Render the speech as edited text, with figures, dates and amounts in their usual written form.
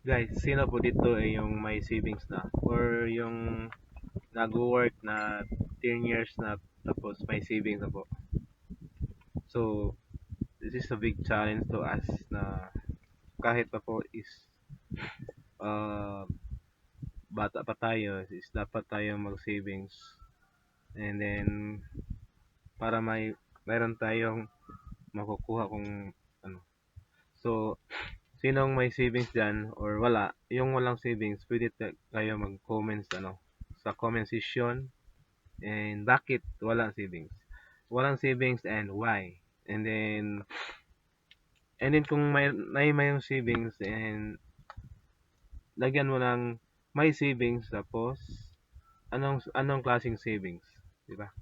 Guys, sino po dito ay yung may savings na or yung nag-work na 10 years na tapos may savings na po. So, this is a big challenge to us na kahit pa po is uh, bata pa tayo is dapat tayo mag-savings and then para mayroon tayong makukuha kung ano. So, sinong may savings dyan or wala, yung walang savings, pwede kayo mag-comments sa comment section and bakit walang savings. Walang savings and why. And then kung may yung savings and lagyan mo ng may savings tapos anong klaseng savings, di ba?